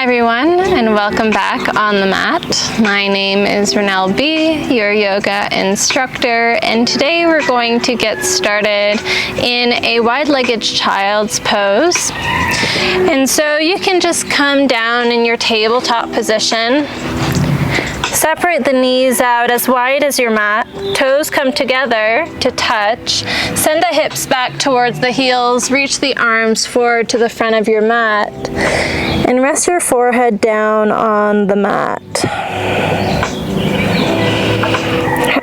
Hi everyone, and welcome back on the mat. My name is Renelle B, your yoga instructor, and today we're going to get started in a wide-legged child's pose. And so you can just come down in your tabletop position. Separate the knees out as wide as your mat. Toes come together to touch. Send the hips back towards the heels. Reach the arms forward to the front of your mat. And rest your forehead down on the mat.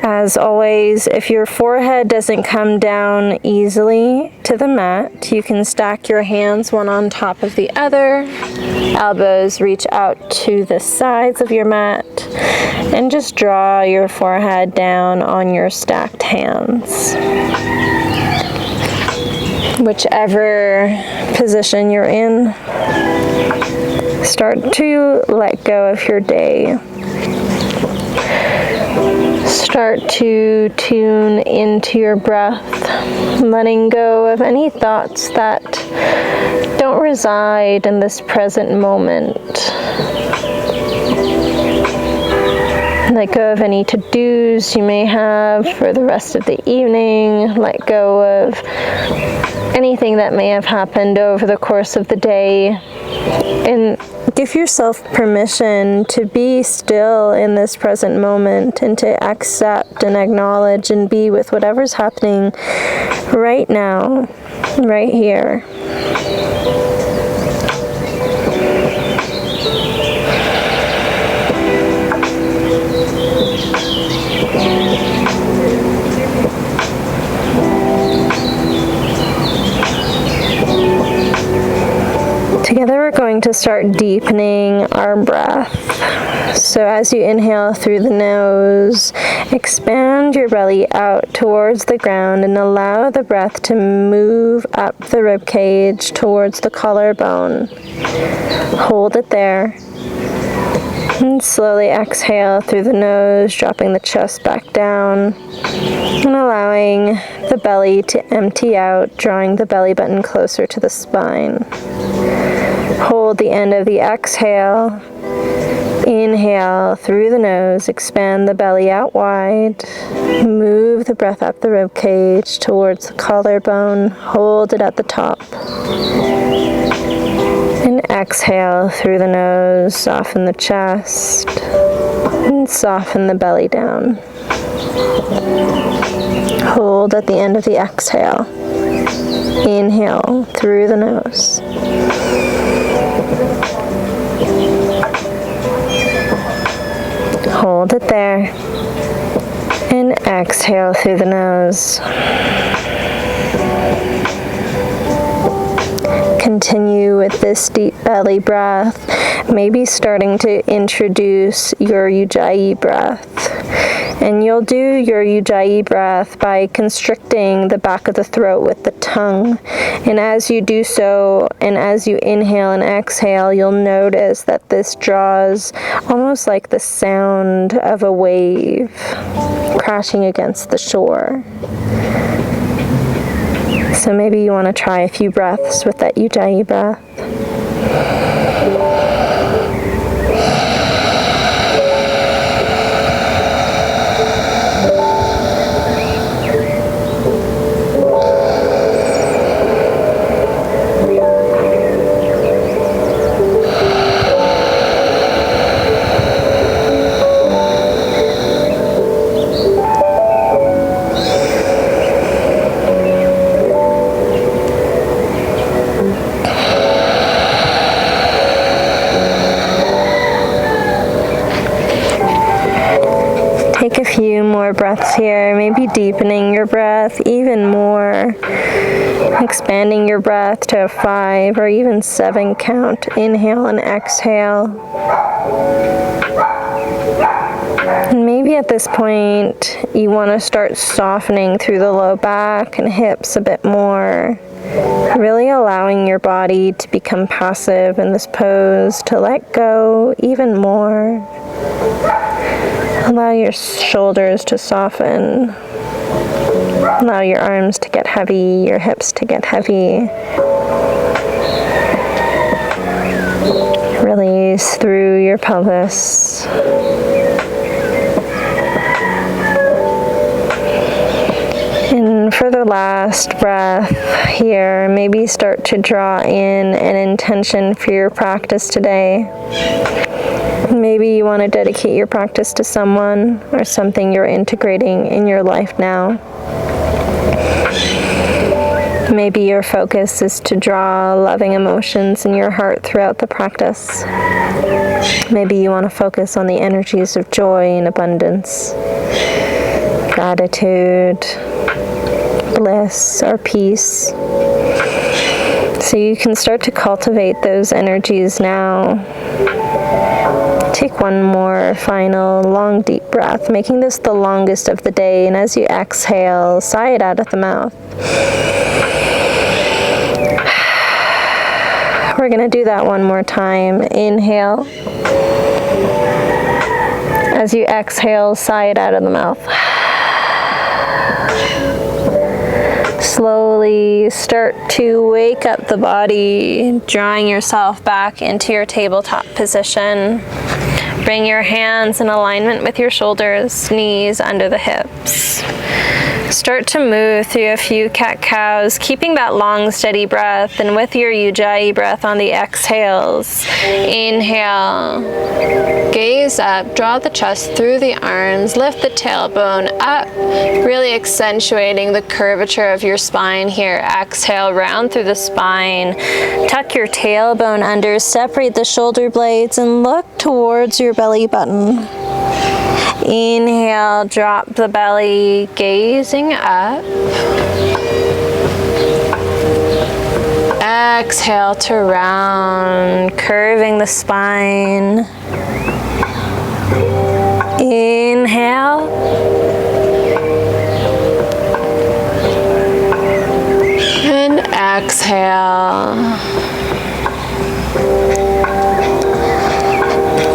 As always, if your forehead doesn't come down easily to the mat, you can stack your hands one on top of the other. Elbows reach out to the sides of your mat, and just draw your forehead down on your stacked hands. Whichever position you're in, start to let go of your day. Start to tune into your breath, letting go of any thoughts that don't reside in this present moment. Let go of any to-dos you may have for the rest of the evening. Let go of anything that may have happened over the course of the day. And give yourself permission to be still in this present moment and to accept and acknowledge and be with whatever's happening right now, right here. Together we're going to start deepening our breath. So as you inhale through the nose, expand your belly out towards the ground and allow the breath to move up the rib cage towards the collarbone. Hold it there. And slowly exhale through the nose, dropping the chest back down and allowing the belly to empty out, drawing the belly button closer to the spine. Hold the end of the exhale. Inhale through the nose, expand the belly out wide. Move the breath up the rib cage towards the collarbone. Hold it at the top. And exhale through the nose, soften the chest, and soften the belly down. Hold at the end of the exhale. Inhale through the nose. Hold it there. And exhale through the nose. Continue with this deep belly breath, maybe starting to introduce your Ujjayi breath. And you'll do your Ujjayi breath by constricting the back of the throat with the tongue. And as you do so, and as you inhale and exhale, you'll notice that this draws almost like the sound of a wave crashing against the shore. So maybe you want to try a few breaths with that Ujjayi breath. Take a few more breaths here, maybe deepening your breath even more, expanding your breath to a 5 or even 7 count. Inhale and exhale. And maybe at this point you want to start softening through the low back and hips a bit more, really allowing your body to become passive in this pose, to let go even more. Allow your shoulders to soften. Allow your arms to get heavy, your hips to get heavy. Really nice through your pelvis. And for the last breath here, maybe start to draw in an intention for your practice today. Maybe you want to dedicate your practice to someone or something you're integrating in your life now. Maybe your focus is to draw loving emotions in your heart throughout the practice. Maybe you want to focus on the energies of joy and abundance, gratitude, bliss, or peace. So you can start to cultivate those energies now. Take one more final long deep breath, making this the longest of the day, and as you exhale, sigh it out of the mouth. We're going to do that one more time. Inhale. As you exhale, sigh it out of the mouth. Slowly start to wake up the body, drawing yourself back into your tabletop position. Bring your hands in alignment with your shoulders, knees under the hips. Start to move through a few cat-cows, keeping that long, steady breath, and with your Ujjayi breath on the exhales. Inhale. Gaze up, draw the chest through the arms, lift the tailbone up, really accentuating the curvature of your spine here. Exhale, round through the spine. Tuck your tailbone under, separate the shoulder blades, and look towards your belly button. Inhale, drop the belly, gazing up. Exhale to round, curving the spine. Inhale. And exhale.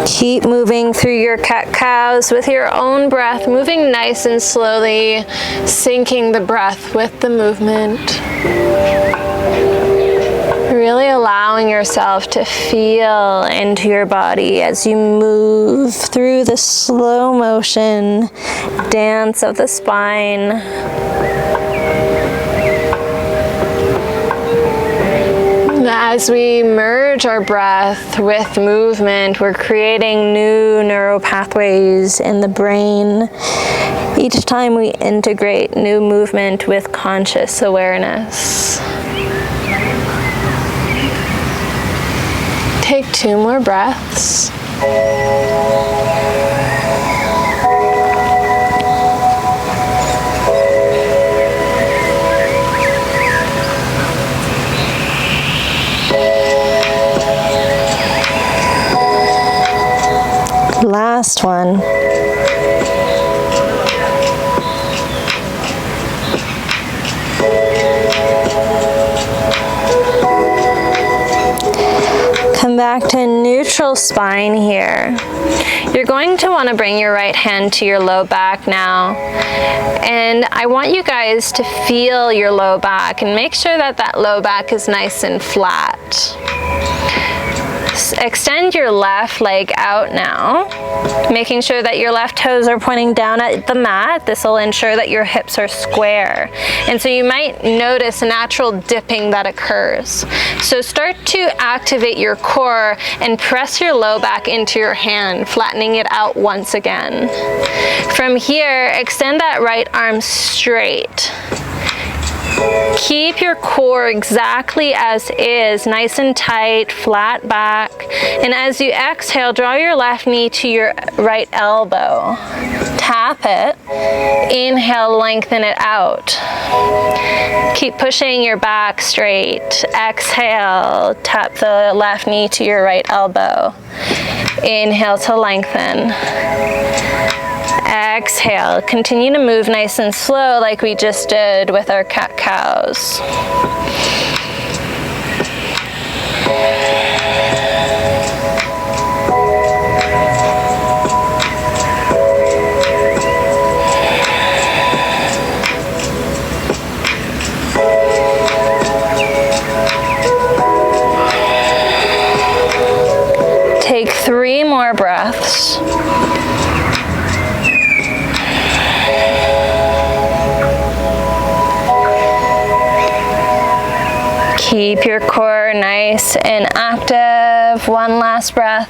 Keep moving through your cat-cows with your own breath, moving nice and slowly, syncing the breath with the movement. Really allowing yourself to feel into your body as you move through the slow motion dance of the spine. As we merge our breath with movement, we're creating new neural pathways in the brain. Each time we integrate new movement with conscious awareness. Take 2 more breaths. Last one. Come back to neutral spine here. You're going to want to bring your right hand to your low back now. And I want you guys to feel your low back and make sure that that low back is nice and flat. Extend your left leg out now, making sure that your left toes are pointing down at the mat. This will ensure that your hips are square. And so you might notice a natural dipping that occurs. So start to activate your core and press your low back into your hand, flattening it out once again. From here, extend that right arm straight. Keep your core exactly as is, nice and tight, flat back. And as you exhale, draw your left knee to your right elbow. Tap it. Inhale, lengthen it out. Keep pushing your back straight. Exhale, tap the left knee to your right elbow. Inhale to lengthen. Exhale, continue to move nice and slow like we just did with our cat-cows. Take 3 more breaths. Keep your core nice and active. One last breath.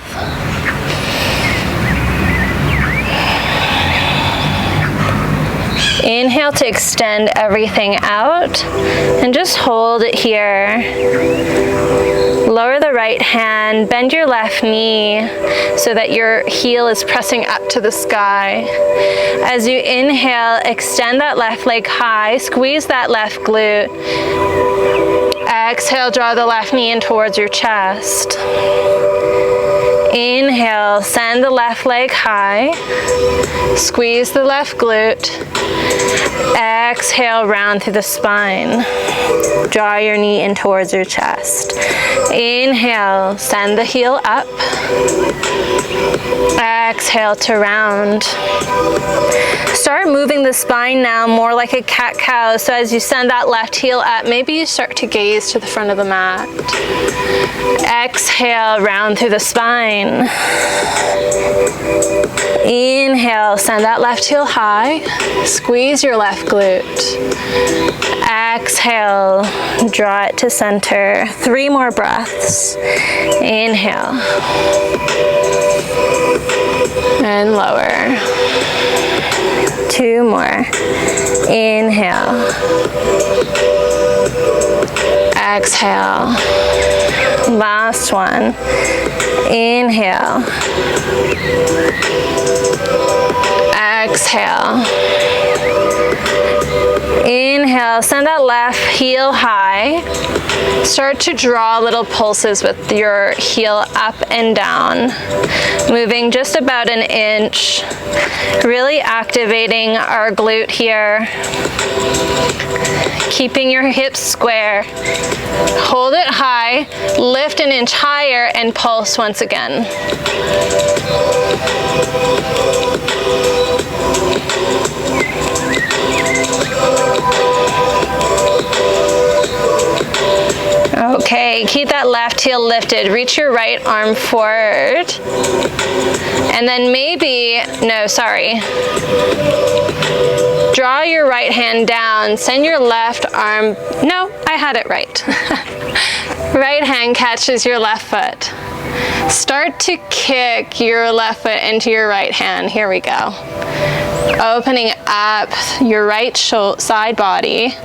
Inhale to extend everything out and just hold it here. Lower the right hand, bend your left knee so that your heel is pressing up to the sky. As you inhale, extend that left leg high, squeeze that left glute. Exhale, draw the left knee in towards your chest. Inhale, send the left leg high, squeeze the left glute. Exhale, round through the spine. Draw your knee in towards your chest. Inhale, send the heel up. Exhale to round. Start moving the spine now more like a cat-cow. So as you send that left heel up, maybe you start to gaze to the front of the mat. Exhale, round through the spine. Inhale, send that left heel high. Squeeze your left glute. Exhale, draw it to center. 3 more breaths. Inhale. And lower. 2 more. Inhale. Exhale. Last one. Inhale. Exhale. Inhale, send that left heel high. Start to draw little pulses with your heel up and down, moving just about an inch, really activating our glute here. Keeping your hips square. Hold it high, lift an inch higher, and pulse once again. Okay, keep that left heel lifted. Reach your right arm forward. And then draw your right hand down. Send your left arm, I had it right. Right hand catches your left foot. Start to kick your left foot into your right hand. Here we go. Opening up your right side body.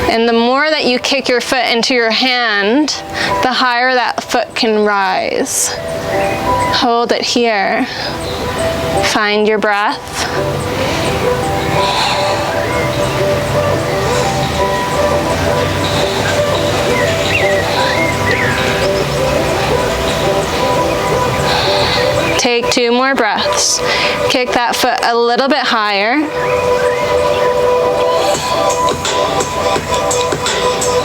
And the more that you kick your foot into your hand, the higher that foot can rise. Hold it here. Find your breath. Take 2 more breaths. Kick that foot a little bit higher.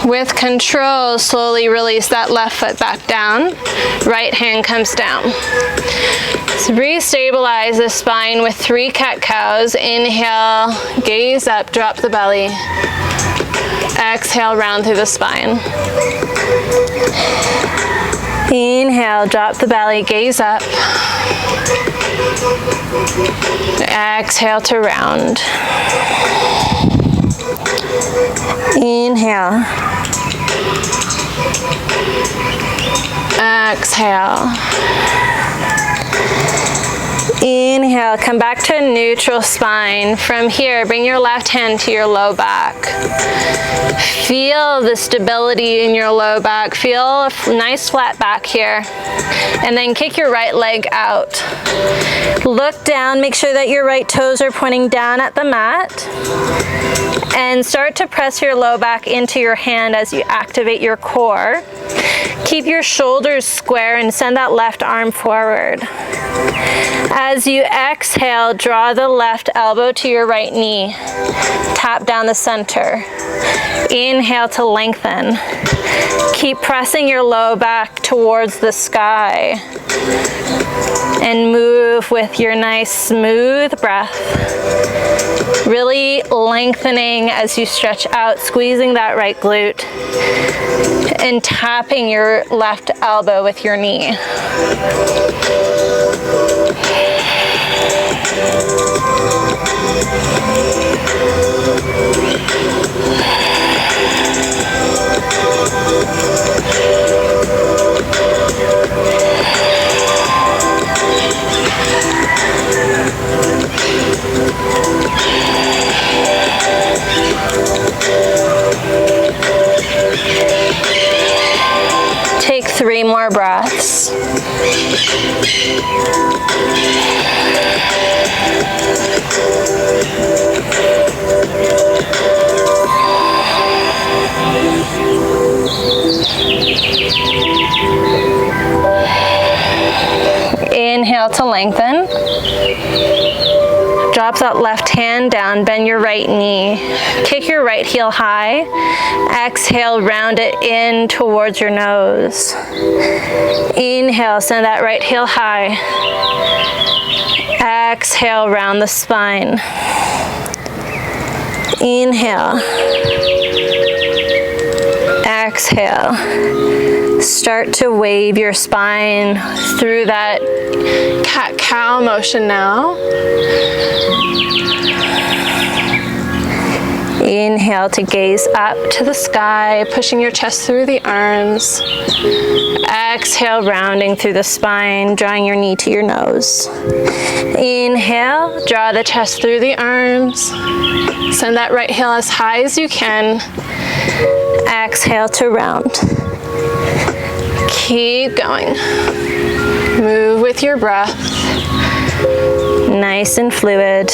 With control, slowly release that left foot back down. Right hand comes down. So restabilize the spine with 3 cat-cows. Inhale, gaze up, drop the belly. Exhale, round through the spine. Inhale, drop the belly, gaze up. Exhale to round. Inhale. Exhale. Inhale, come back to a neutral spine. From here, bring your left hand to your low back. Feel the stability in your low back. Feel a nice flat back here. And then kick your right leg out. Look down, make sure that your right toes are pointing down at the mat. And start to press your low back into your hand as you activate your core. Keep your shoulders square and send that left arm forward. As you exhale, draw the left elbow to your right knee. Tap down the center. Inhale to lengthen. Keep pressing your low back towards the sky and move with your nice smooth breath. Really lengthening as you stretch out, squeezing that right glute and tapping your left elbow with your knee. Take 3 more breaths. Inhale to lengthen. Drop that left hand down, bend your right knee. Kick your right heel high. Exhale, round it in towards your nose. Inhale, send that right heel high. Exhale, round the spine. Inhale. Exhale. Start to wave your spine through that cat-cow motion now. Inhale to gaze up to the sky, pushing your chest through the arms. Exhale, rounding through the spine, drawing your knee to your nose. Inhale, draw the chest through the arms. Send that right heel as high as you can. Exhale to round. Keep going. Move with your breath. Nice and fluid.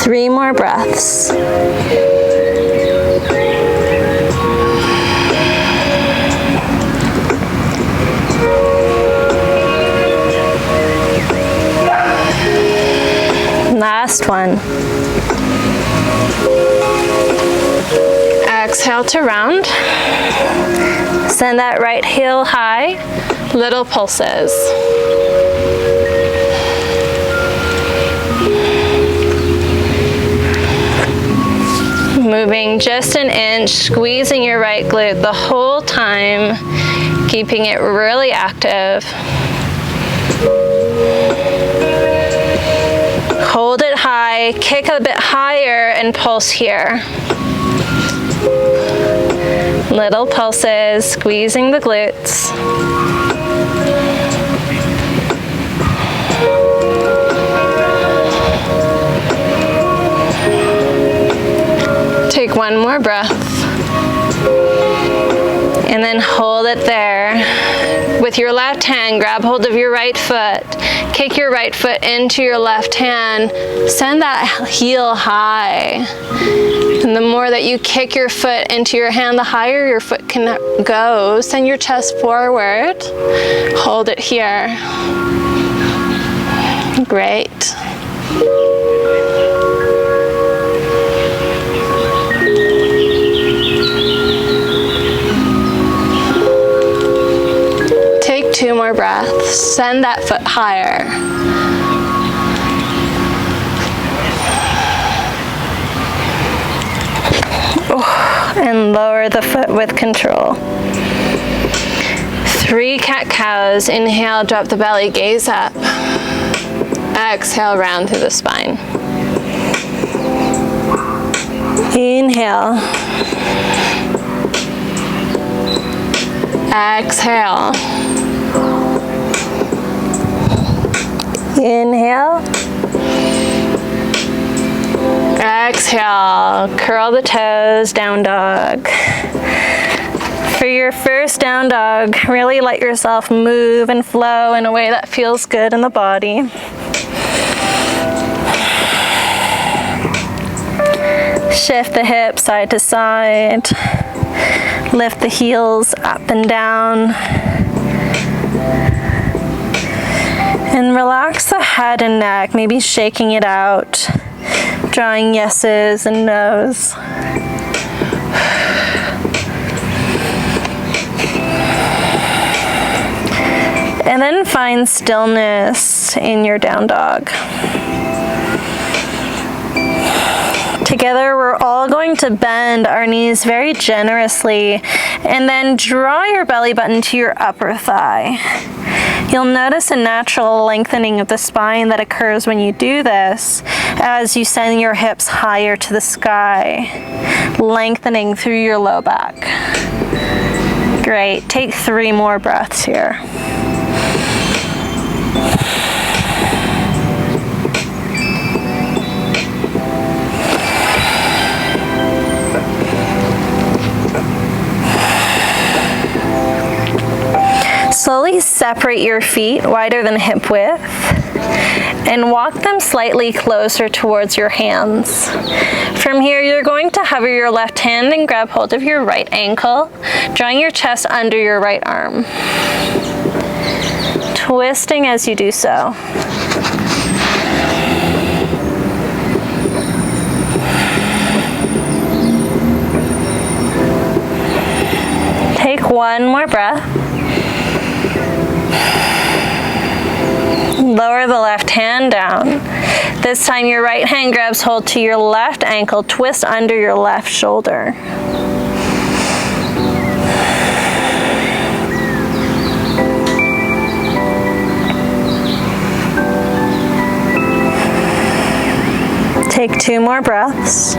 Three more breaths. Last one. Exhale to round. Send that right heel high, little pulses. Moving just an inch, squeezing your right glute the whole time, keeping it really active. Hold it high, kick a bit higher, and pulse here. Little pulses, squeezing the glutes. Take one more breath. And then hold it there. With your left hand, grab hold of your right foot. Kick your right foot into your left hand. Send that heel high. And the more that you kick your foot into your hand, the higher your foot can go. Send your chest forward. Hold it here. Great. Take 2 more breaths. Send that foot higher. And lower the foot with control. 3 cat-cows. Inhale, drop the belly, gaze up. Exhale, round through the spine. Inhale. Exhale. Inhale. Exhale. Curl the toes, down dog. For your first down dog, really let yourself move and flow in a way that feels good in the body. Shift the hips side to side. Lift the heels up and down. And relax the head and neck, maybe shaking it out, drawing yeses and nos. And then find stillness in your down dog. Together, we're all going to bend our knees very generously and then draw your belly button to your upper thigh. You'll notice a natural lengthening of the spine that occurs when you do this as you send your hips higher to the sky, lengthening through your low back. Great. Take 3 more breaths here. Slowly separate your feet wider than hip width and walk them slightly closer towards your hands. From here, you're going to hover your left hand and grab hold of your right ankle, drawing your chest under your right arm. Twisting as you do so. Take 1 more breath. Lower the left hand down. This time your right hand grabs hold to your left ankle, twist under your left shoulder. Take 2 more breaths.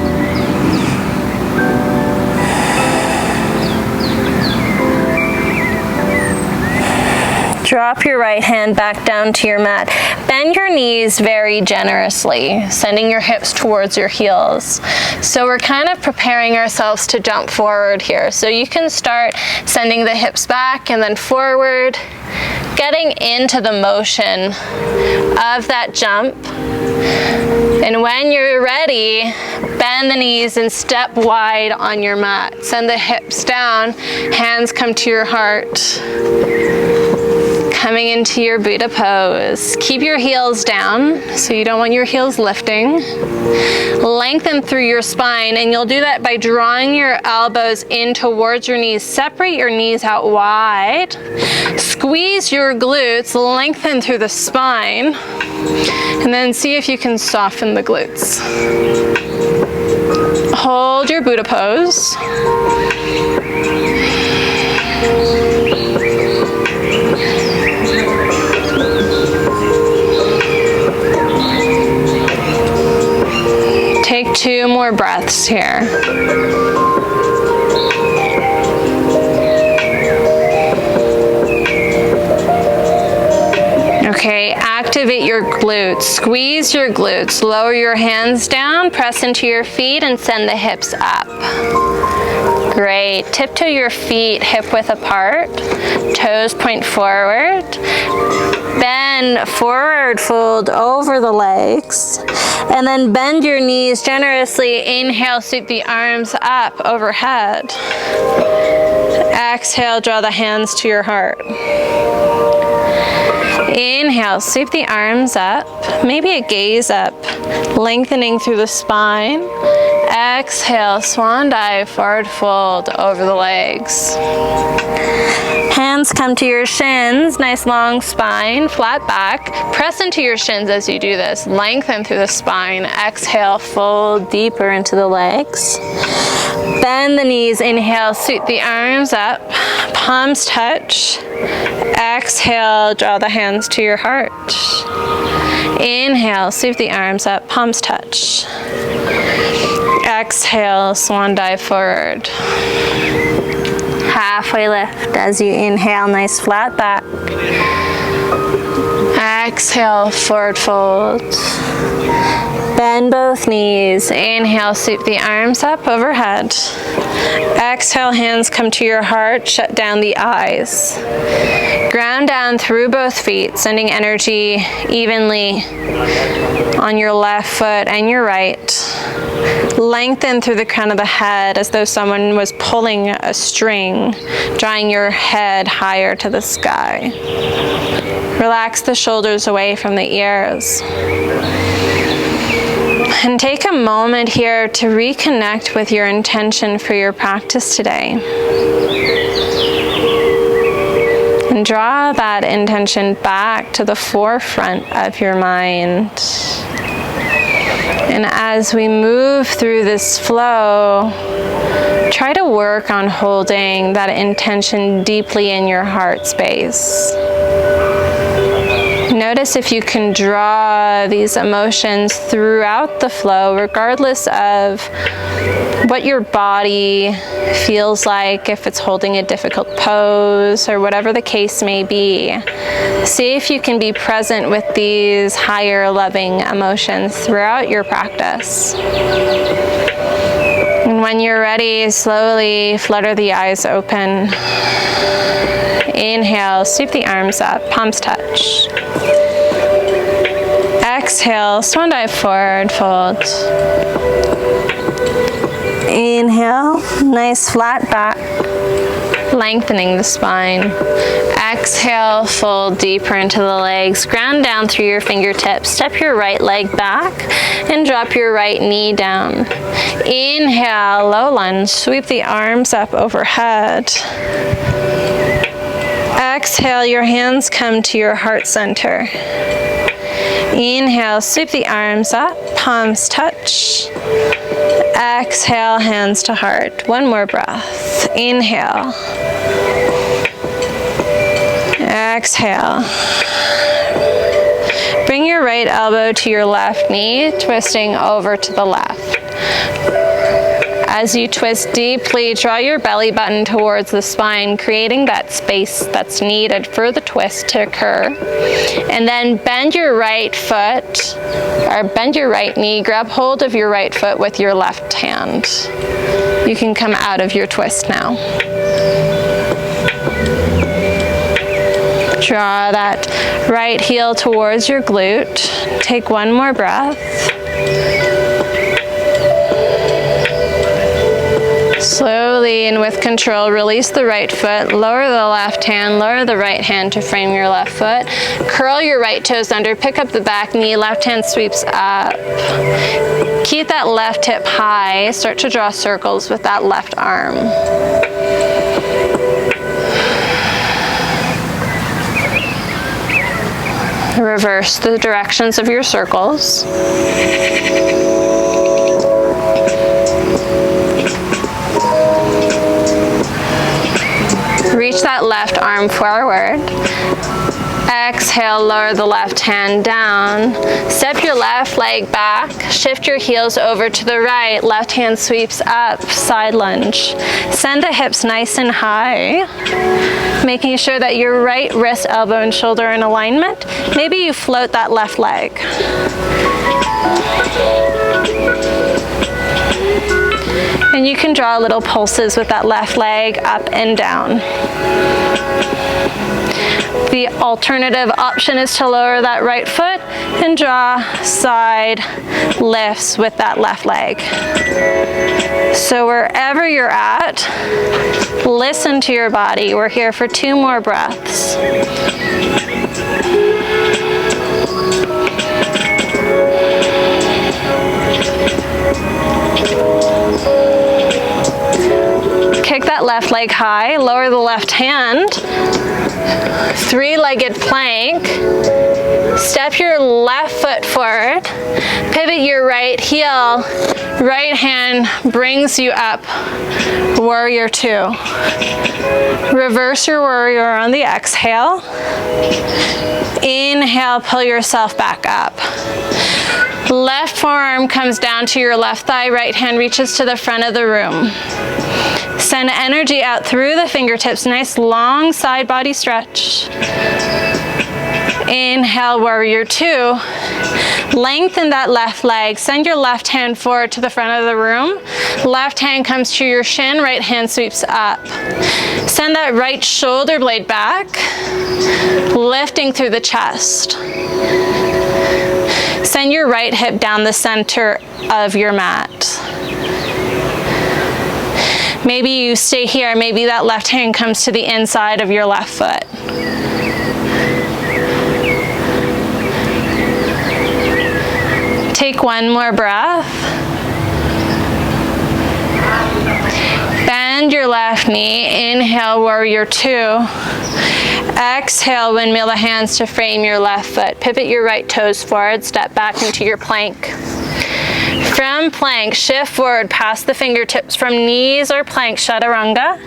Drop your right hand back down to your mat. Bend your knees very generously, sending your hips towards your heels. So we're kind of preparing ourselves to jump forward here. So you can start sending the hips back and then forward, getting into the motion of that jump. And when you're ready, bend the knees and step wide on your mat. Send the hips down, hands come to your heart. Coming into your Buddha pose. Keep your heels down, so you don't want your heels lifting. Lengthen through your spine, and you'll do that by drawing your elbows in towards your knees. Separate your knees out wide. Squeeze your glutes, lengthen through the spine, and then see if you can soften the glutes. Hold your Buddha pose. Take 2 more breaths here. Okay, activate your glutes. Squeeze your glutes. Lower your hands down, press into your feet, and send the hips up. Great. Tiptoe your feet hip width apart. Toes point forward. Bend forward, fold over the legs. And then bend your knees generously. Inhale, sweep the arms up overhead. Exhale, draw the hands to your heart. Inhale, sweep the arms up, maybe a gaze up, lengthening through the spine. Exhale, swan dive, forward fold over the legs. Hands come to your shins, nice long spine, flat back. Press into your shins as you do this. Lengthen through the spine. Exhale, fold deeper into the legs. Bend the knees, inhale, sweep the arms up, palms touch. Exhale, draw the hands to your heart. Inhale, sweep the arms up, palms touch. Exhale, swan dive forward. Halfway lift as you inhale, nice flat back. Exhale, forward fold. Bend both knees. Inhale, sweep the arms up overhead. Exhale, hands come to your heart, shut down the eyes. Ground down through both feet, sending energy evenly on your left foot and your right. Lengthen through the crown of the head as though someone was pulling a string, drawing your head higher to the sky. Relax the shoulders away from the ears. And take a moment here to reconnect with your intention for your practice today. And draw that intention back to the forefront of your mind. And as we move through this flow, try to work on holding that intention deeply in your heart space. Notice if you can draw these emotions throughout the flow, regardless of what your body feels like, if it's holding a difficult pose or whatever the case may be. See if you can be present with these higher loving emotions throughout your practice. And when you're ready, slowly flutter the eyes open. Inhale, sweep the arms up, palms touch. Exhale, swan dive forward, fold. Inhale, nice flat back, lengthening the spine. Exhale, fold deeper into the legs. Ground down through your fingertips. Step your right leg back and drop your right knee down. Inhale, low lunge, sweep the arms up overhead. Exhale, your hands come to your heart center. Inhale, sweep the arms up, palms touch. Exhale, hands to heart. One more breath. Inhale. Exhale. Bring your right elbow to your left knee, twisting over to the left. As you twist deeply, draw your belly button towards the spine, creating that space that's needed for the twist to occur. And then bend your right foot, or bend your right knee, grab hold of your right foot with your left hand. You can come out of your twist now. Draw that right heel towards your glute. Take one more breath. Slowly and with control, release the right foot, lower the left hand, lower the right hand to frame your left foot. Curl your right toes under, pick up the back knee, left hand sweeps up. Keep that left hip high, start to draw circles with that left arm. Reverse the directions of your circles. Reach that left arm forward. Exhale, lower the left hand down. Step your left leg back. Shift your heels over to the right. Left hand sweeps up, side lunge. Send the hips nice and high. Making sure that your right wrist, elbow, and shoulder are in alignment. Maybe you float that left leg. And you can draw little pulses with that left leg up and down. The alternative option is to lower that right foot and draw side lifts with that left leg. So wherever you're at, listen to your body. We're here for 2 more breaths. Kick that left leg high, lower the left hand, 3-legged plank. Step your left foot forward, pivot your right heel, right hand brings you up, warrior 2. Reverse your warrior on the exhale. Inhale, pull yourself back up. Left forearm comes down to your left thigh, right hand reaches to the front of the room. Send energy out through the fingertips, nice long side body stretch. Inhale, warrior two. Lengthen that left leg. Send your left hand forward to the front of the room. Left hand comes to your shin, right hand sweeps up. Send that right shoulder blade back, lifting through the chest. Send your right hip down the center of your mat. Maybe you stay here. Maybe that left hand comes to the inside of your left foot. Take one more breath. Bend your left knee. Inhale, warrior two. Exhale, windmill the hands to frame your left foot. Pivot your right toes forward. Step back into your plank. From plank, shift forward past the fingertips from knees or plank, chaturanga.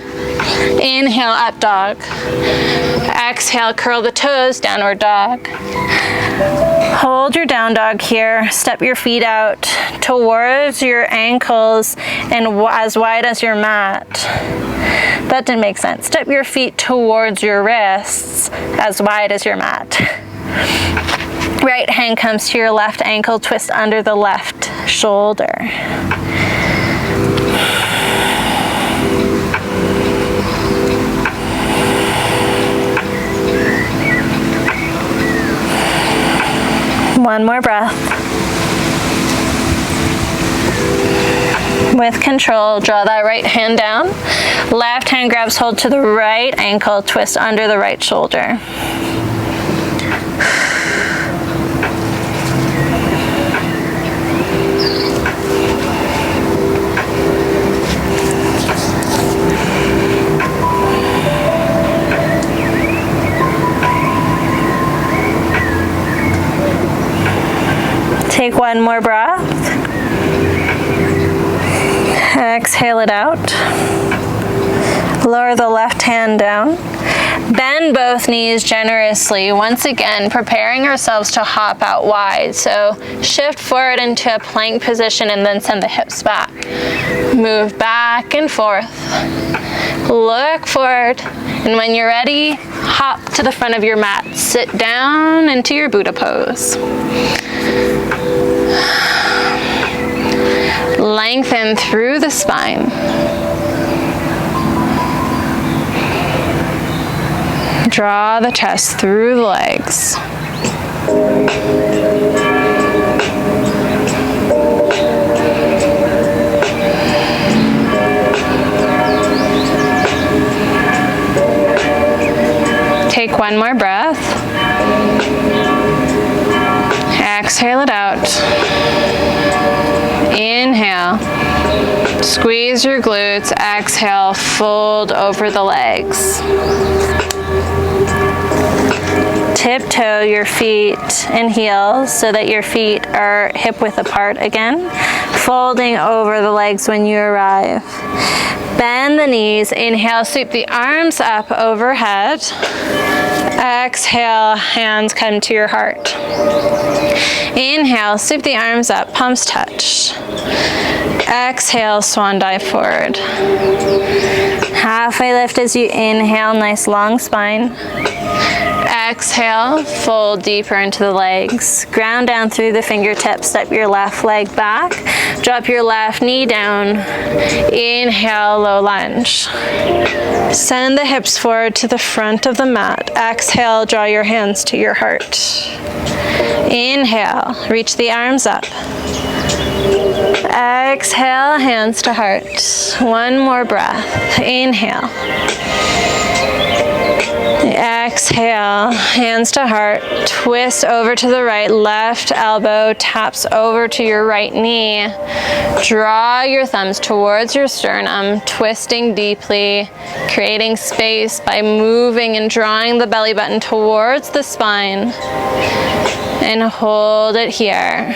Inhale, up dog. Exhale, curl the toes, downward dog. Hold your down dog here. Step your feet out towards your ankles and as wide as your mat. That didn't make sense. Step your feet towards your wrists as wide as your mat. Right hand comes to your left ankle, twist under the left shoulder. One more breath. With control, draw that right hand down. Left hand grabs hold to the right ankle, twist under the right shoulder. Take one more breath. Exhale it out. Lower the left hand down. Bend both knees generously. Once again, preparing ourselves to hop out wide. So shift forward into a plank position and then send the hips back. Move back and forth. Look forward. And when you're ready, hop to the front of your mat. Sit down into your Buddha pose. Lengthen through the spine. Draw the chest through the legs. Take one more breath. Exhale it out. Inhale. Squeeze your glutes. Exhale, fold over the legs. Tiptoe your feet and heels so that your feet are hip width apart again. Folding over the legs when you arrive. Bend the knees. Inhale, sweep the arms up overhead. Exhale, hands come to your heart. Inhale, sweep the arms up, palms touch. Exhale, swan dive forward. Halfway lift as you inhale, nice long spine. Exhale, fold deeper into the legs. Ground down through the fingertips, step your left leg back. Drop your left knee down. Inhale, low lunge. Send the hips forward to the front of the mat. Exhale, draw your hands to your heart. Inhale, reach the arms up. Exhale, hands to heart. One more breath. Inhale. Exhale, hands to heart. Twist over to the right. Left elbow taps over to your right knee. Draw your thumbs towards your sternum, twisting deeply, creating space by moving and drawing the belly button towards the spine. And hold it here.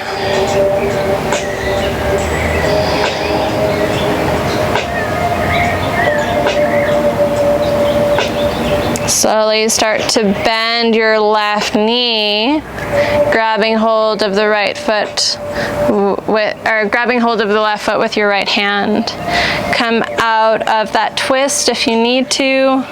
Slowly start to bend your left knee, grabbing hold of the right foot, grabbing hold of the left foot with your right hand. Come out of that twist if you need to.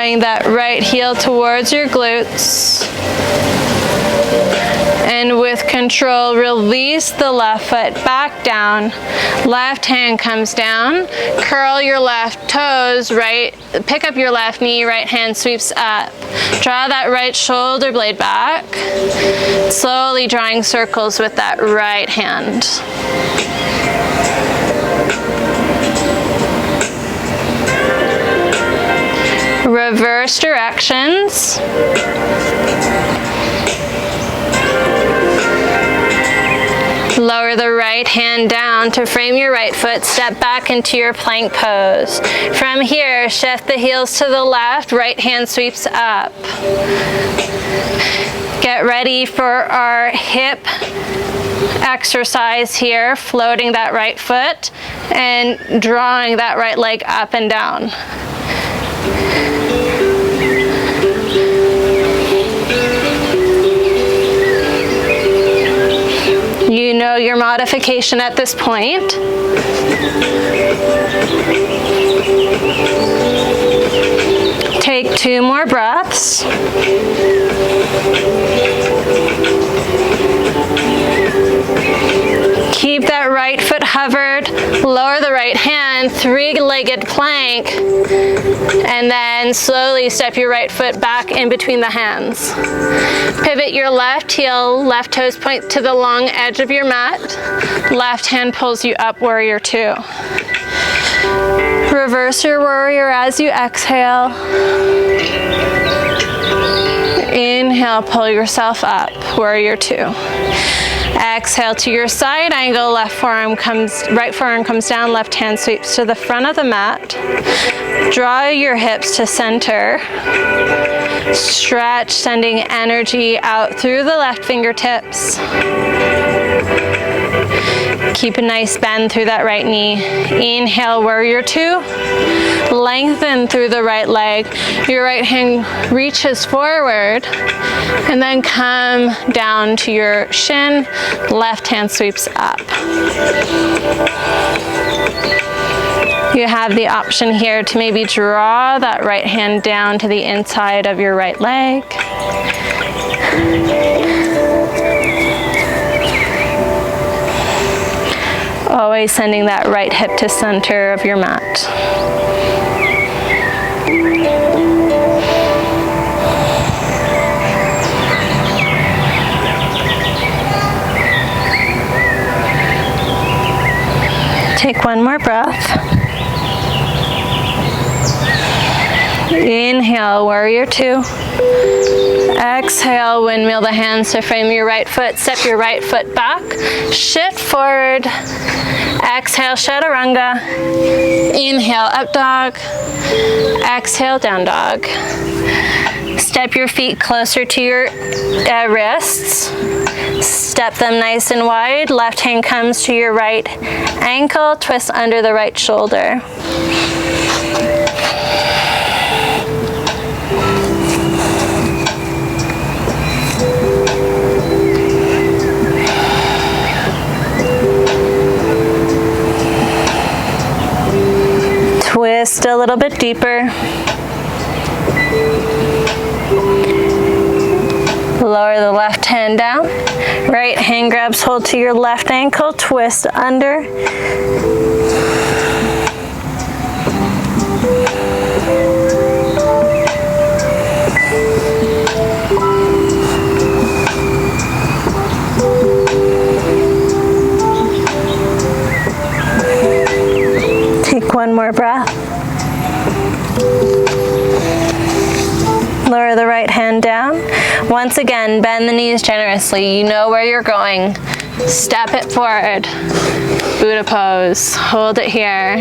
drawing that right heel towards your glutes. And with control, release the left foot back down. Left hand comes down. Curl your left toes, pick up your left knee, right hand sweeps up. Draw that right shoulder blade back. Slowly drawing circles with that right hand. Reverse directions. Lower the right hand down to frame your right foot. Step back into your plank pose. From here, shift the heels to the left. Right hand sweeps up. Get ready for our hip exercise here, floating that right foot and drawing that right leg up and down. You know your modification at this point. Take 2 more breaths. Keep that right foot hovered. Lower the right hand, 3-legged plank, and then slowly step your right foot back in between the hands. Pivot your left heel, left toes point to the long edge of your mat. Left hand pulls you up, warrior 2. Reverse your warrior as you exhale. Inhale, pull yourself up, warrior 2. Exhale to your side angle, right forearm comes down, left hand sweeps to the front of the mat. Draw your hips to center. Stretch, sending energy out through the left fingertips. Keep a nice bend through that right knee. Inhale, warrior 2. Lengthen through the right leg. Your right hand reaches forward and then come down to your shin. Left hand sweeps up. You have the option here to maybe draw that right hand down to the inside of your right leg. Always sending that right hip to center of your mat. Take 1 more breath. Inhale, warrior 2. Exhale, windmill the hands to frame your right foot. Step your right foot back. Shift forward. Exhale, chaturanga. Inhale, up dog. Exhale, down dog. Step your feet closer to your wrists. Step them nice and wide. Left hand comes to your right ankle. Twist under the right shoulder. Twist a little bit deeper. Lower the left hand down. Right hand grabs hold to your left ankle. Twist under. Take 1 more breath. Lower the right hand down. Once again, bend the knees generously. You know where you're going. Step it forward. Buddha pose. Hold it here.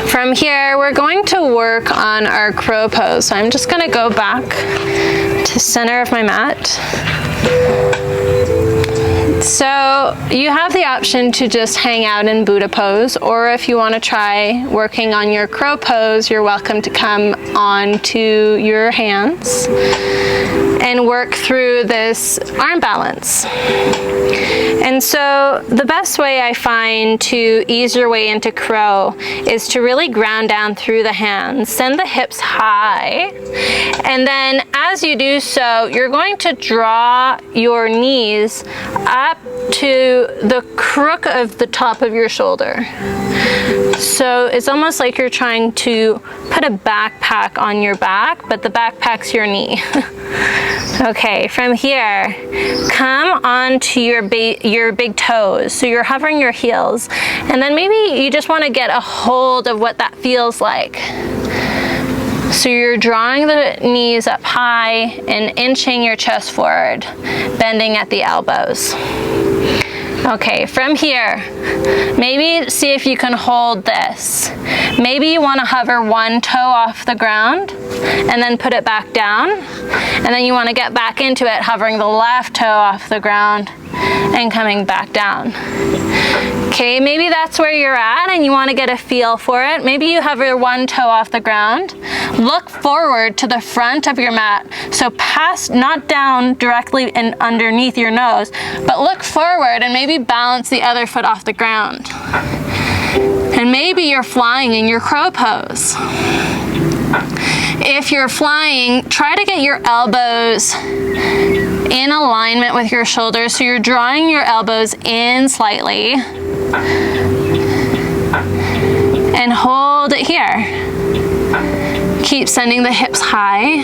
From here, we're going to work on our crow pose. So I'm just going to go back to center of my mat. So you have the option to just hang out in Buddha pose, or if you want to try working on your crow pose, you're welcome to come onto your hands. and work through this arm balance. And so the best way I find to ease your way into crow is to really ground down through the hands, send the hips high, and then as you do so, you're going to draw your knees up to the crook of the top of your shoulder. So it's almost like you're trying to put a backpack on your back, but the backpack's your knee. Okay, from here, come onto your big toes. So you're hovering your heels, and then maybe you just want to get a hold of what that feels like. So you're drawing the knees up high and inching your chest forward, bending at the elbows. Okay, from here, maybe see if you can hold this. Maybe you want to hover one toe off the ground and then put it back down. And then you want to get back into it, hovering the left toe off the ground and coming back down. Okay, maybe that's where you're at and you want to get a feel for it. Maybe you hover one toe off the ground. Look forward to the front of your mat. So past, not down directly and underneath your nose, but look forward and maybe balance the other foot off the ground. And maybe you're flying in your crow pose. If you're flying, try to get your elbows in alignment with your shoulders. So you're drawing your elbows in slightly. And hold it here. Keep sending the hips high.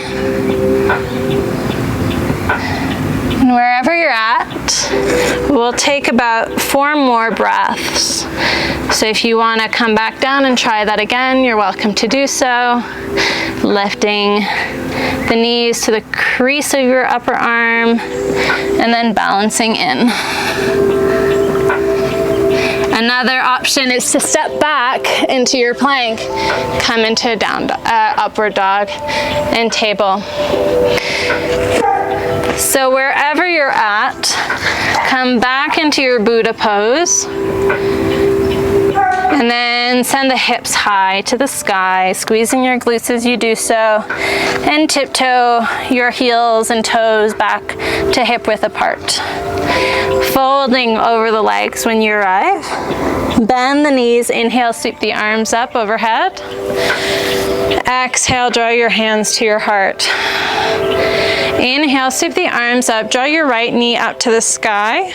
And wherever you're at, we'll take about 4 more breaths. So if you want to come back down and try that again, you're welcome to do so. Lifting the knees to the crease of your upper arm and then balancing in. Another option is to step back into your plank, come into upward dog and table. So wherever you're at, come back into your Buddha pose. And then send the hips high to the sky, squeezing your glutes as you do so, and tiptoe your heels and toes back to hip width apart. Folding over the legs when you arrive. Bend the knees, inhale, sweep the arms up overhead. Exhale, draw your hands to your heart. Inhale, sweep the arms up, draw your right knee up to the sky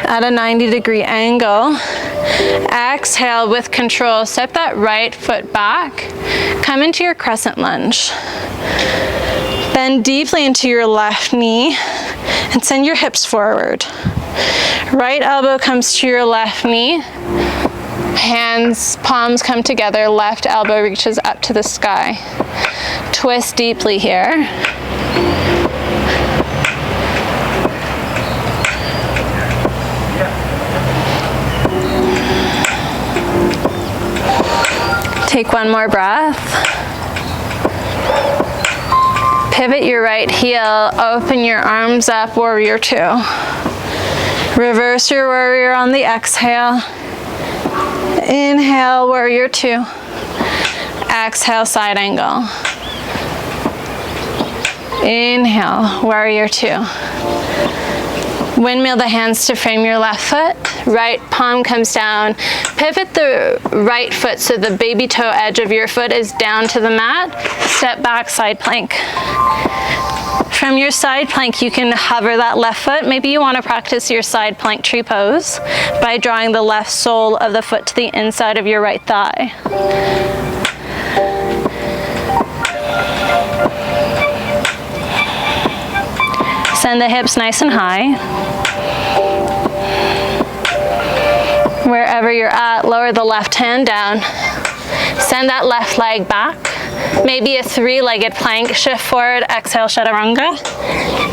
at a 90-degree angle. Exhale with control, step that right foot back, come into your crescent lunge. Bend deeply into your left knee and send your hips forward. Right elbow comes to your left knee, hands, palms come together, left elbow reaches up to the sky. Twist deeply here. Take one more breath. Pivot your right heel, open your arms up, warrior 2. Reverse your warrior on the exhale. Inhale, warrior 2. Exhale, side angle. Inhale, warrior 2. Windmill the hands to frame your left foot. Right palm comes down. Pivot the right foot so the baby toe edge of your foot is down to the mat. Step back, side plank. From your side plank, you can hover that left foot. Maybe you want to practice your side plank tree pose by drawing the left sole of the foot to the inside of your right thigh. Send the hips nice and high. Wherever you're at, lower the left hand down. Send that left leg back. Maybe a 3-legged plank. Shift forward, exhale, chaturanga.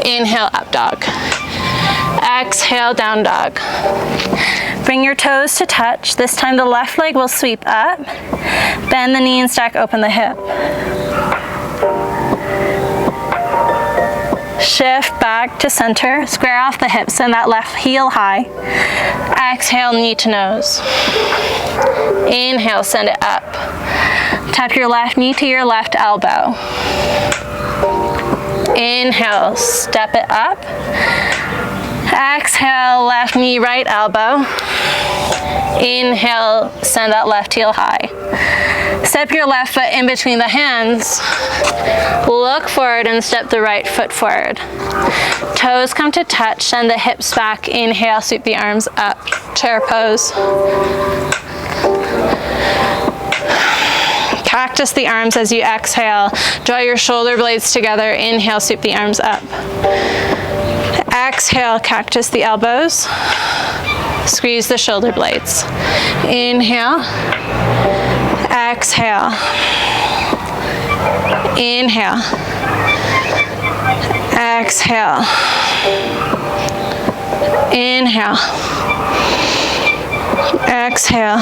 Inhale, up dog. Exhale, down dog. Bring your toes to touch. This time the left leg will sweep up. Bend the knee and stack open the hip. Shift back to center, square off the hips, send that left heel high. Exhale, knee to nose. Inhale, send it up. Tap your left knee to your left elbow. Inhale, step it up. Exhale, left knee, right elbow. Inhale, send that left heel high. Step your left foot in between the hands. Look forward and step the right foot forward. Toes come to touch, send the hips back. Inhale, sweep the arms up. Chair pose. Cactus the arms as you exhale. Draw your shoulder blades together. Inhale, sweep the arms up. Exhale, cactus the elbows. Squeeze the shoulder blades. Inhale. Exhale. Inhale. Exhale. Inhale. Exhale.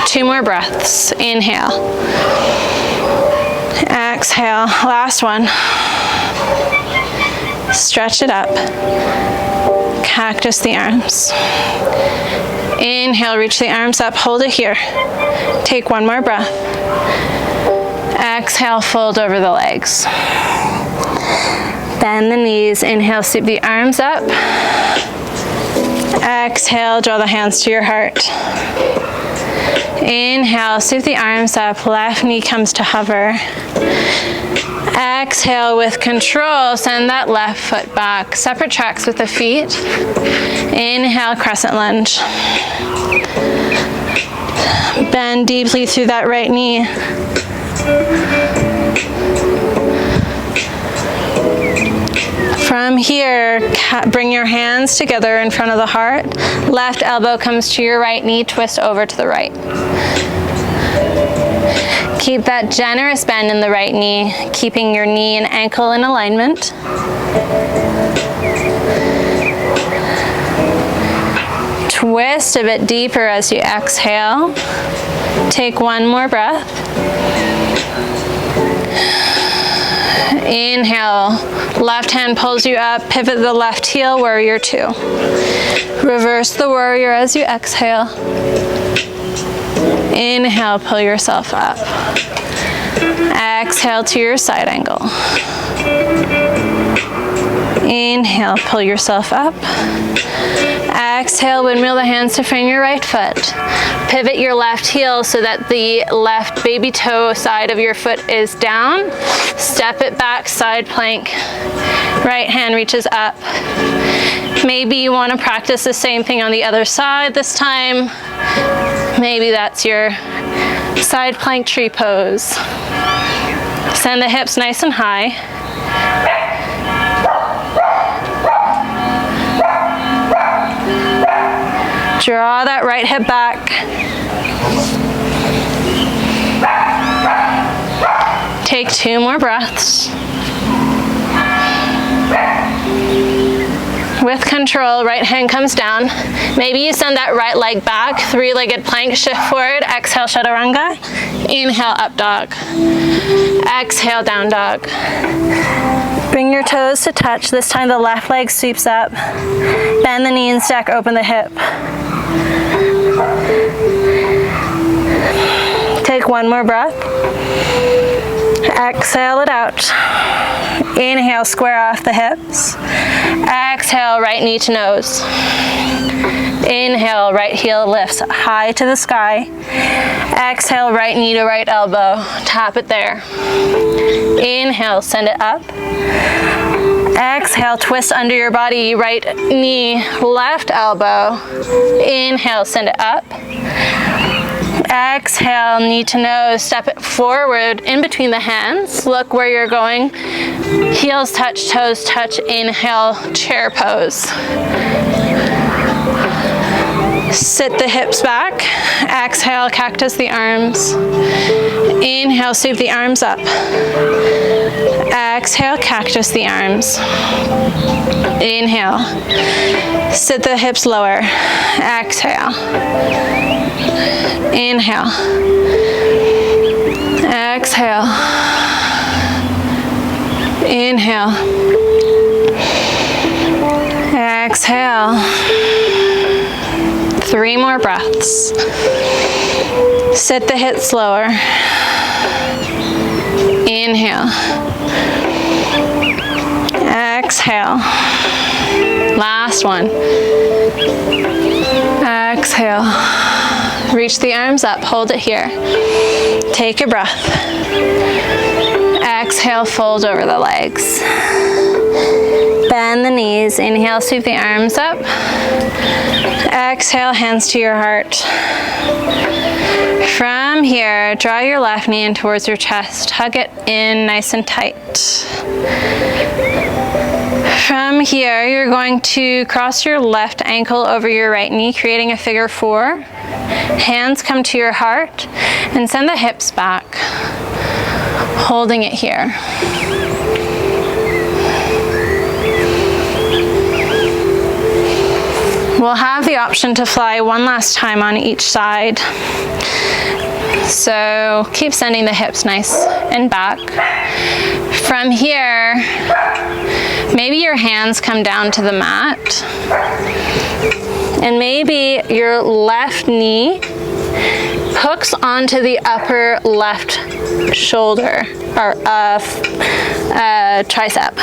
2 more breaths. Inhale. Exhale. Last one. Stretch it up. Cactus the arms. Inhale, reach the arms up, hold it here. Take 1 more breath. Exhale, fold over the legs. Bend the knees. Inhale, sweep the arms up. Exhale, draw the hands to your heart. Inhale, sweep the arms up. Left knee comes to hover. Exhale, with control, send that left foot back. Separate tracks with the feet. Inhale, crescent lunge. Bend deeply through that right knee. From here, bring your hands together in front of the heart. Left elbow comes to your right knee, twist over to the right. Keep that generous bend in the right knee, keeping your knee and ankle in alignment. Twist a bit deeper as you exhale. Take 1 more breath. Inhale, left hand pulls you up, pivot the left heel, warrior 2. Reverse the warrior as you exhale. Inhale, pull yourself up. Exhale to your side angle. Inhale, pull yourself up. Exhale, windmill the hands to frame your right foot. Pivot your left heel so that the left baby toe side of your foot is down. Step it back, side plank. Right hand reaches up. Maybe you want to practice the same thing on the other side this time. Maybe that's your side plank tree pose. Send the hips nice and high. Draw that right hip back. Take 2 more breaths. With control, right hand comes down. Maybe you send that right leg back, 3-legged plank, shift forward, exhale, chaturanga. Inhale, up dog. Exhale, down dog. Bring your toes to touch. This time the left leg sweeps up. Bend the knee and stack open the hip. Take 1 more breath. Exhale it out. Inhale, square off the hips. Exhale, right knee to nose. Inhale, right heel lifts high to the sky. Exhale, right knee to right elbow. Tap it there. Inhale, send it up. Exhale, twist under your body, right knee, left elbow. Inhale, send it up. Exhale, knee to nose, step it forward in between the hands. Look where you're going. Heels touch, toes touch. Inhale, chair pose. Sit the hips back. Exhale, cactus the arms. Inhale, sweep the arms up. Exhale, cactus the arms. Inhale, sit the hips lower. Exhale. Inhale. Exhale. Inhale. Exhale. 3 more breaths. Sit the hips lower. Inhale. Exhale. Last one. Exhale. Reach the arms up, hold it here. Take a breath. Exhale, fold over the legs. Bend the knees, inhale, sweep the arms up. Exhale, hands to your heart. From here, draw your left knee in towards your chest. Hug it in nice and tight. From here, you're going to cross your left ankle over your right knee, creating a figure 4. Hands come to your heart and send the hips back, holding it here. We'll have the option to fly one last time on each side. So keep sending the hips nice and back. From here, maybe your hands come down to the mat. And maybe your left knee hooks onto the upper left shoulder or tricep.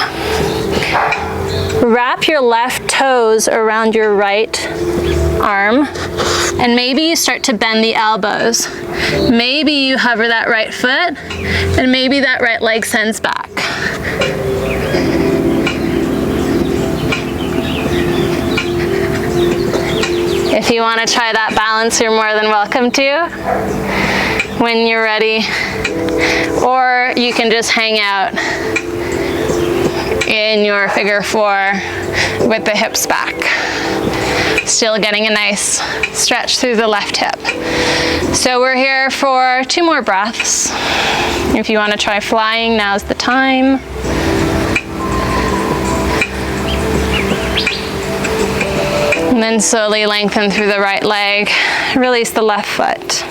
Wrap your left toes around your right arm, and maybe you start to bend the elbows. Maybe you hover that right foot, and maybe that right leg sends back. If you want to try that balance, you're more than welcome to when you're ready. Or you can just hang out in your figure 4 with the hips back. Still getting a nice stretch through the left hip. So we're here for 2 more breaths. If you want to try flying, now's the time. And then slowly lengthen through the right leg. Release the left foot.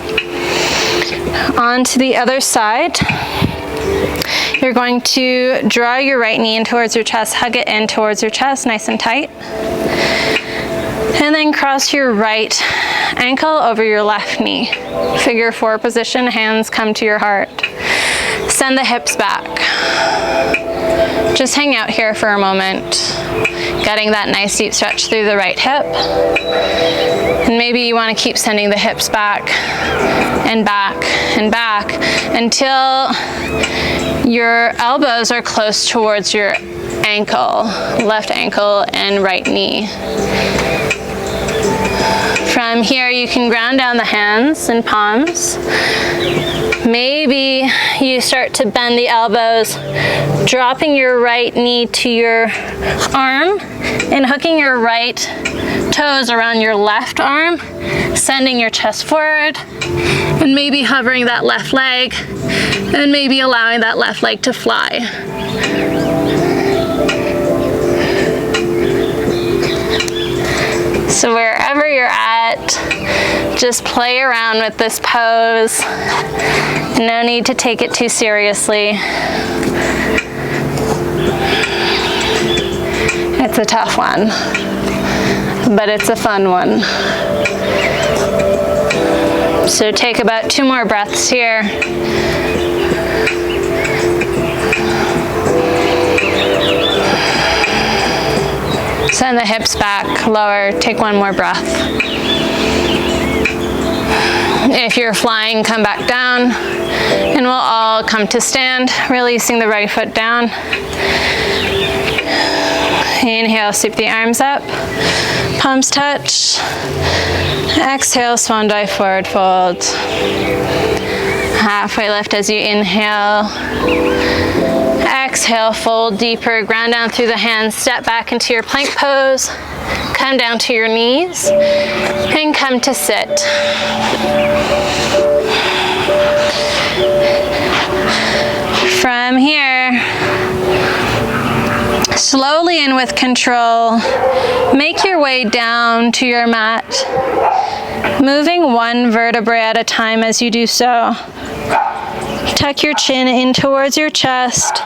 On to the other side. You're going to draw your right knee in towards your chest, hug it in towards your chest, nice and tight. And then cross your right ankle over your left knee. Figure 4 position, hands come to your heart. Send the hips back. Just hang out here for a moment, getting that nice deep stretch through the right hip. And maybe you want to keep sending the hips back and back and back until your elbows are close towards your ankle, left ankle and right knee. From here, you can ground down the hands and palms. Maybe you start to bend the elbows, dropping your right knee to your arm and hooking your right toes around your left arm, sending your chest forward, and maybe hovering that left leg, and maybe allowing that left leg to fly. So wherever you're at, just play around with this pose. No need to take it too seriously. It's a tough one, but it's a fun one. So take about 2 more breaths here. Send the hips back, lower, take 1 more breath. If you're flying, come back down, and we'll all come to stand, releasing the right foot down. Inhale, sweep the arms up, palms touch. Exhale, swan dive, forward fold. Halfway lift as you inhale. Exhale, fold deeper, ground down through the hands, step back into your plank pose, come down to your knees, and come to sit. From here, slowly and with control, make your way down to your mat, moving 1 vertebrae at a time as you do so. Tuck your chin in towards your chest.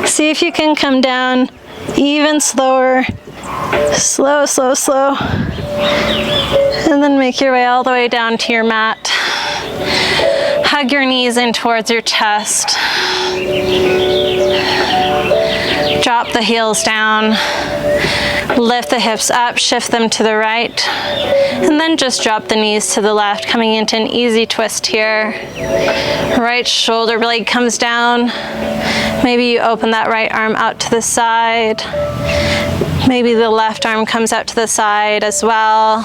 See if you can come down even slower. Slow, slow, slow. And then make your way all the way down to your mat. Hug your knees in towards your chest. drop the heels down, lift the hips up, shift them to the right, and then just drop the knees to the left, coming into an easy twist here. Right shoulder blade comes down. Maybe you open that right arm out to the side. Maybe the left arm comes out to the side as well.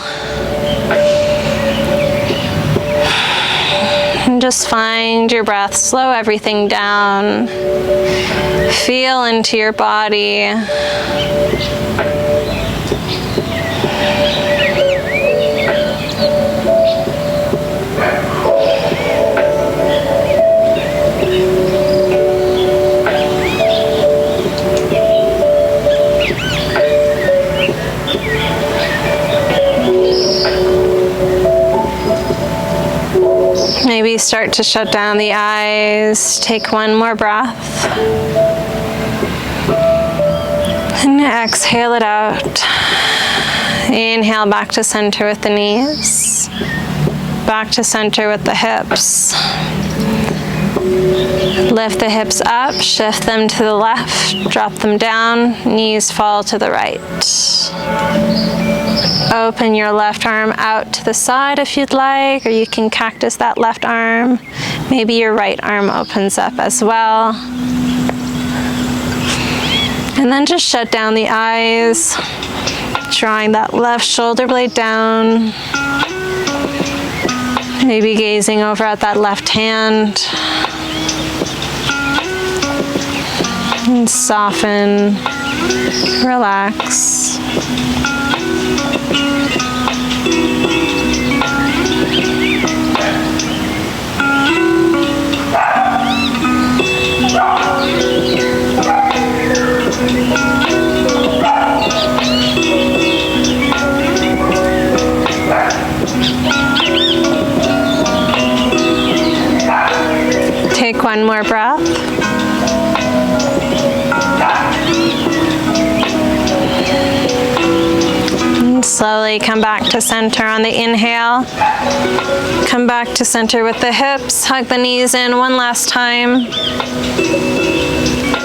And just find your breath. Slow everything down. Feel into your body. Maybe start to shut down the eyes. Take one more breath. And exhale it out. Inhale back to center with the knees. Back to center with the hips. Lift the hips up, shift them to the left, drop them down, knees fall to the right. Open your left arm out to the side if you'd like, or you can cactus that left arm. Maybe your right arm opens up as well. And then just shut down the eyes, drawing that left shoulder blade down. Maybe gazing over at that left hand. And soften, relax. Take one more breath. And slowly come back to center on the inhale. Come back to center with the hips. Hug the knees in one last time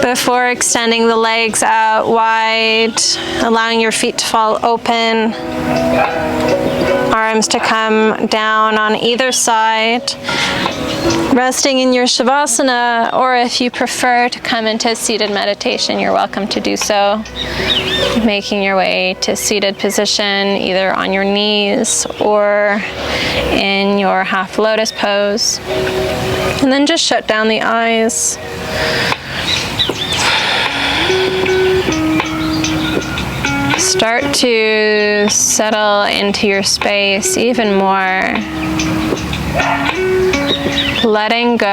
before extending the legs out wide, allowing your feet to fall open. Arms to come down on either side. Resting in your Shavasana, or if you prefer to come into seated meditation, you're welcome to do so. Making your way to seated position, either on your knees or in your half lotus pose. And then just shut down the eyes. Start to settle into your space even more. Letting go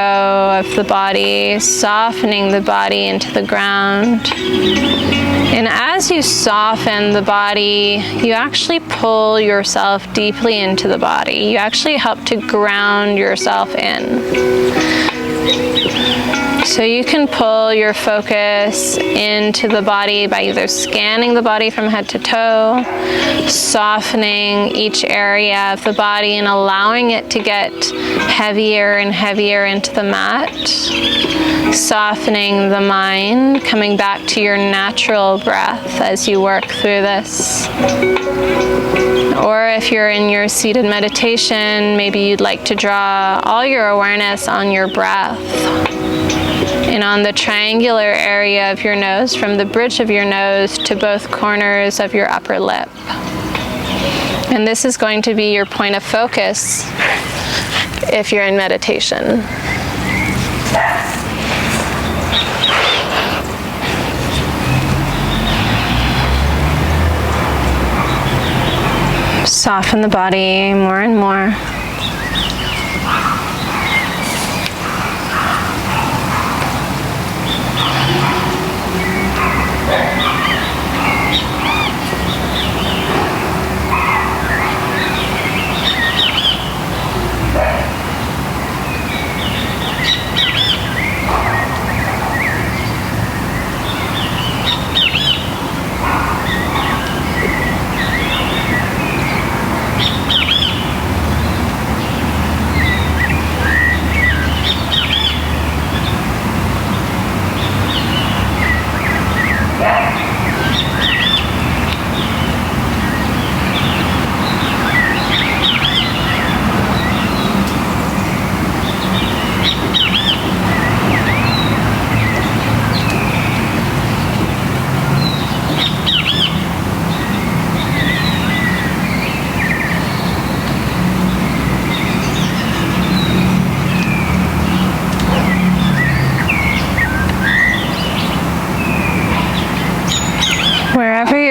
of the body, softening the body into the ground. And as you soften the body, you actually pull yourself deeply into the body. You actually help to ground yourself in. So you can pull your focus into the body by either scanning the body from head to toe, softening each area of the body and allowing it to get heavier and heavier into the mat, softening the mind, coming back to your natural breath as you work through this. Or if you're in your seated meditation, maybe you'd like to draw all your awareness on your breath and on the triangular area of your nose, from the bridge of your nose to both corners of your upper lip. And this is going to be your point of focus if you're in meditation. Soften the body more and more.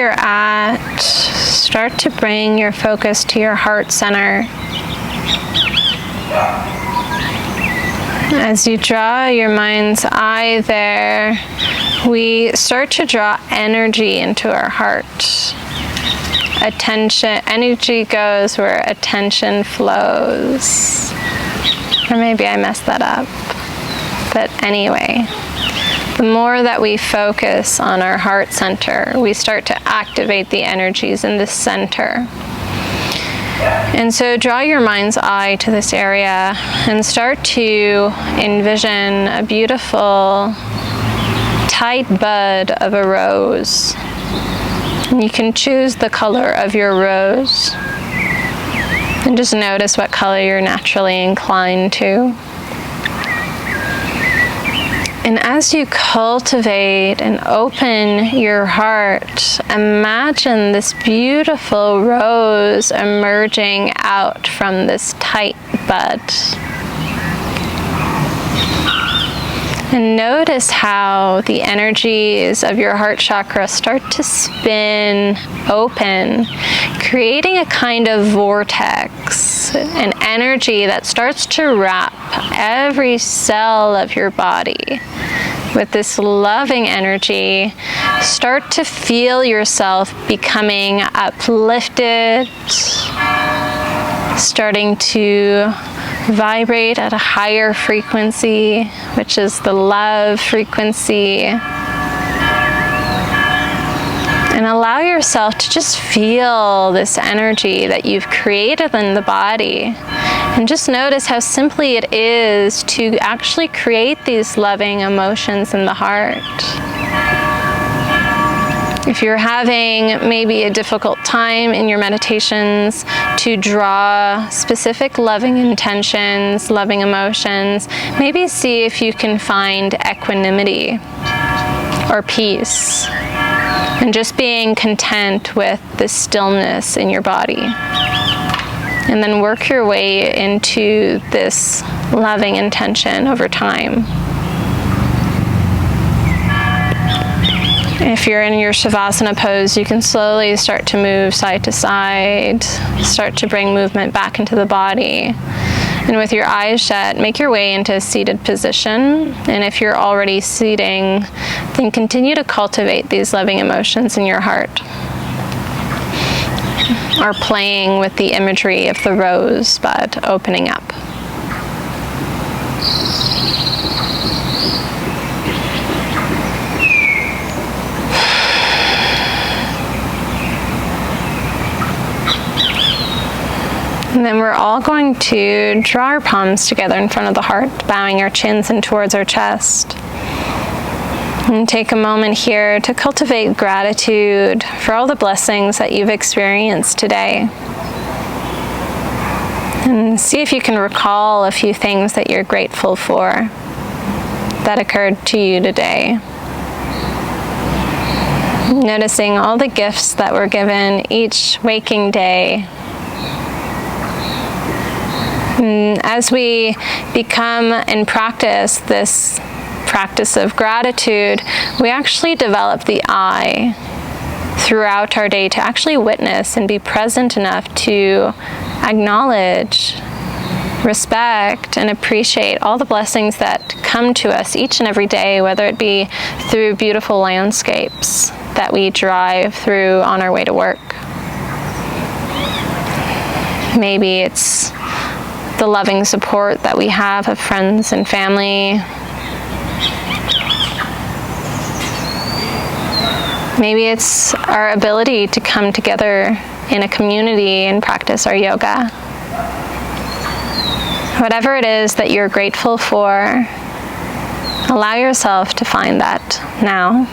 you're at, start to bring your focus to your heart center. As you draw your mind's eye there, we start to draw energy into our heart. Energy goes where attention flows. Or maybe I messed that up. But anyway, the more that we focus on our heart center, we start to activate the energies in this center. And so draw your mind's eye to this area and start to envision a beautiful, tight bud of a rose. And you can choose the color of your rose. And just notice what color you're naturally inclined to. And as you cultivate and open your heart, imagine this beautiful rose emerging out from this tight bud. And notice how the energies of your heart chakra start to spin open, creating a kind of vortex, an energy that starts to wrap every cell of your body with this loving energy. Start to feel yourself becoming uplifted, starting to vibrate at a higher frequency, which is the love frequency. And allow yourself to just feel this energy that you've created in the body. And just notice how simply it is to actually create these loving emotions in the heart. If you're having maybe a difficult time in your meditations to draw specific loving intentions, loving emotions, maybe see if you can find equanimity or peace and just being content with the stillness in your body. And then work your way into this loving intention over time. If you're in your Shavasana pose, you can slowly start to move side to side, start to bring movement back into the body. And with your eyes shut, make your way into a seated position. And if you're already seating, then continue to cultivate these loving emotions in your heart. Or playing with the imagery of the rose bud opening up. And then we're all going to draw our palms together in front of the heart, bowing our chins in towards our chest. And take a moment here to cultivate gratitude for all the blessings that you've experienced today. And see if you can recall a few things that you're grateful for that occurred to you today. Noticing all the gifts that were given each waking day. As we become and practice this practice of gratitude, we actually develop the eye throughout our day to actually witness and be present enough to acknowledge, respect, and appreciate all the blessings that come to us each and every day, whether it be through beautiful landscapes that we drive through on our way to work. Maybe it's the loving support that we have of friends and family. Maybe it's our ability to come together in a community and practice our yoga. Whatever it is that you're grateful for, allow yourself to find that now.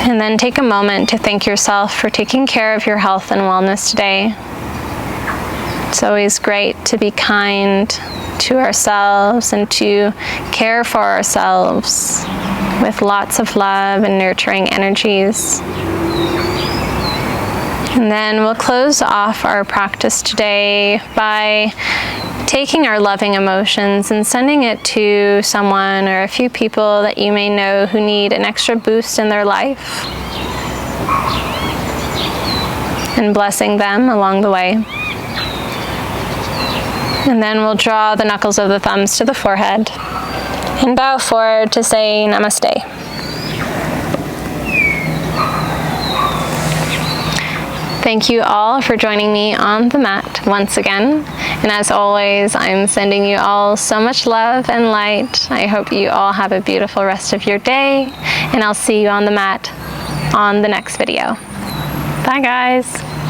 And then take a moment to thank yourself for taking care of your health and wellness today. It's always great to be kind to ourselves and to care for ourselves with lots of love and nurturing energies. And then we'll close off our practice today by taking our loving emotions and sending it to someone or a few people that you may know who need an extra boost in their life. and blessing them along the way. And then we'll draw the knuckles of the thumbs to the forehead and bow forward to say Namaste. Thank you all for joining me on the mat once again. And as always, I'm sending you all so much love and light. I hope you all have a beautiful rest of your day, and I'll see you on the mat on the next video. Bye guys.